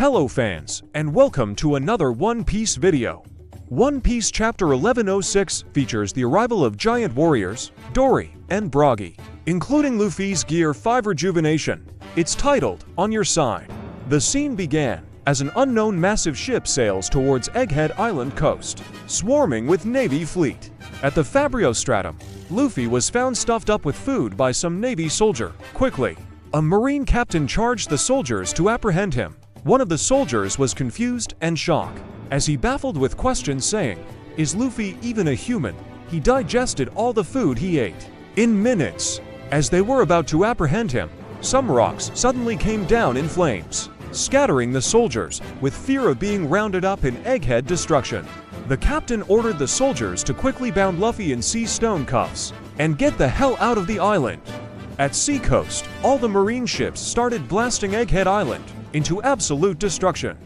Hello fans, and welcome to another One Piece video. One Piece Chapter 1106 features the arrival of giant warriors, Dorry and Broggy, including Luffy's Gear 5 rejuvenation. It's titled, On Your Side. The scene began as an unknown massive ship sails towards Egghead Island coast, swarming with Navy fleet. At the Fabrio Stratum, Luffy was found stuffed up with food by some Navy soldier. Quickly, a Marine captain charged the soldiers to apprehend him. One of the soldiers was confused and shocked, as he baffled with questions saying, "Is Luffy even a human?" He digested all the food he ate in minutes. As they were about to apprehend him, some rocks suddenly came down in flames, scattering the soldiers with fear of being rounded up in egghead destruction. The captain ordered the soldiers to quickly bound Luffy in sea stone cuffs and get the hell out of the island. At Seacoast, all the marine ships started blasting Egghead Island into absolute destruction.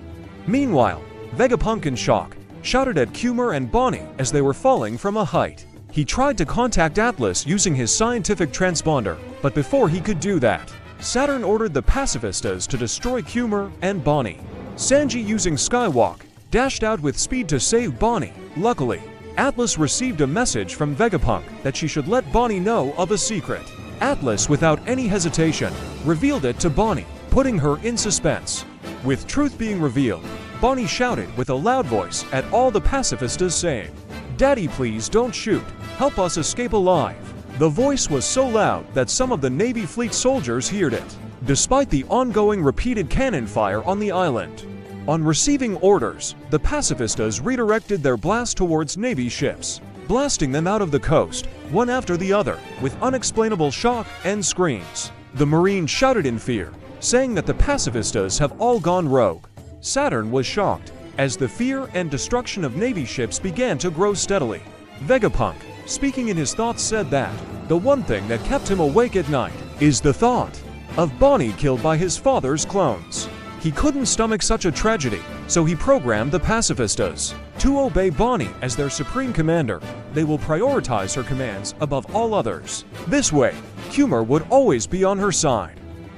Meanwhile, Vegapunk in shock shouted at Kumar and Bonnie as they were falling from a height. He tried to contact Atlas using his scientific transponder, but before he could do that, Saturn ordered the pacifistas to destroy Kumar and Bonnie. Sanji, using Skywalk, dashed out with speed to save Bonnie. Luckily, Atlas received a message from Vegapunk that she should let Bonnie know of a secret. Atlas, without any hesitation, revealed it to Bonnie, putting her in suspense. With truth being revealed, Bonnie shouted with a loud voice at all the pacifistas saying, "Daddy, please don't shoot, help us escape alive." The voice was so loud that some of the Navy fleet soldiers heard it, despite the ongoing repeated cannon fire on the island. On receiving orders, the pacifistas redirected their blast towards Navy ships, blasting them out of the coast, one after the other, with unexplainable shock and screams. The Marines shouted in fear, saying that the pacifistas have all gone rogue. Saturn was shocked, as the fear and destruction of Navy ships began to grow steadily. Vegapunk, speaking in his thoughts, said that the one thing that kept him awake at night is the thought of Bonnie killed by his father's clones. He couldn't stomach such a tragedy, so he programmed the pacifistas to obey Bonnie as their supreme commander. They will prioritize her commands above all others. This way, Kumar would always be on her side.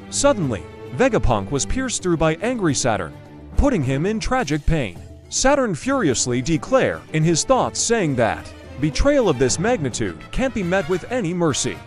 Suddenly, Vegapunk was pierced through by angry Saturn, putting him in tragic pain. Saturn furiously declared in his thoughts, saying that betrayal of this magnitude can't be met with any mercy.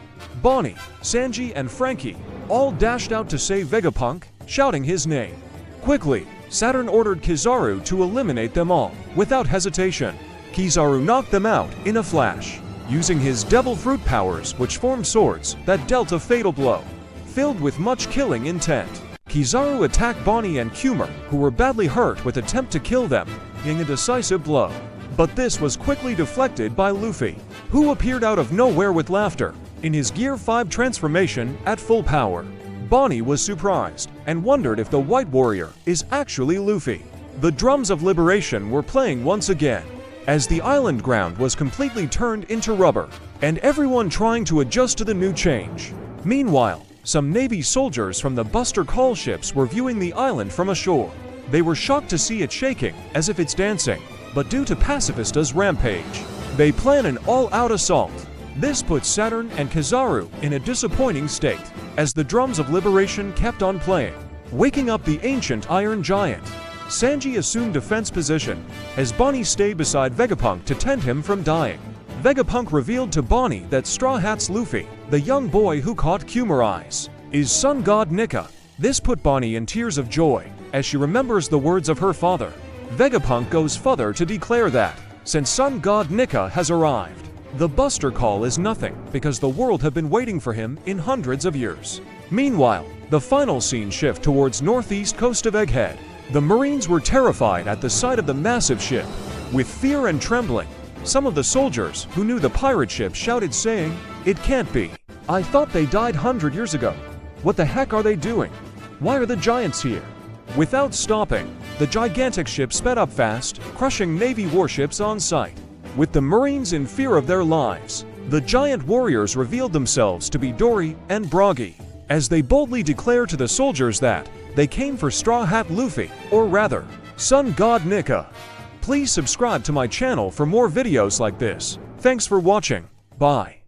Bonnie, Sanji, and Frankie all dashed out to save Vegapunk, shouting his name. Quickly, Saturn ordered Kizaru to eliminate them all, without hesitation. Kizaru knocked them out in a flash, using his devil fruit powers, which formed swords that dealt a fatal blow. Filled with much killing intent, Kizaru attacked Bonnie and Kumar, who were badly hurt, with attempt to kill them, in a decisive blow. But this was quickly deflected by Luffy, who appeared out of nowhere with laughter, in his Gear 5 transformation at full power. Bonnie was surprised and wondered if the White Warrior is actually Luffy. The drums of liberation were playing once again, as the island ground was completely turned into rubber, and everyone trying to adjust to the new change. Meanwhile, some Navy soldiers from the Buster Call ships were viewing the island from ashore. They were shocked to see it shaking as if it's dancing, but due to pacifistas' rampage, they plan an all-out assault. This put Saturn and Kizaru in a disappointing state, as the drums of liberation kept on playing, waking up the ancient Iron Giant. Sanji assumed defense position, as Bonnie stayed beside Vegapunk to tend him from dying. Vegapunk revealed to Bonnie that Straw Hat's Luffy, the young boy who caught Kumar eyes, is sun god Nika. This put Bonnie in tears of joy, as she remembers the words of her father. Vegapunk goes further to declare that, since sun god Nika has arrived, the Buster Call is nothing, because the world have been waiting for him in hundreds of years. Meanwhile, the final scene shift towards northeast coast of Egghead. The Marines were terrified at the sight of the massive ship. With fear and trembling, some of the soldiers who knew the pirate ship shouted, saying, "It can't be. I thought they died 100 years ago. What the heck are they doing? Why are the giants here?" Without stopping, the gigantic ship sped up fast, crushing Navy warships on sight. With the Marines in fear of their lives, the giant warriors revealed themselves to be Dorry and Broggy, as they boldly declare to the soldiers that they came for Straw Hat Luffy, or rather, Sun God Nika. Please subscribe to my channel for more videos like this. Thanks for watching. Bye.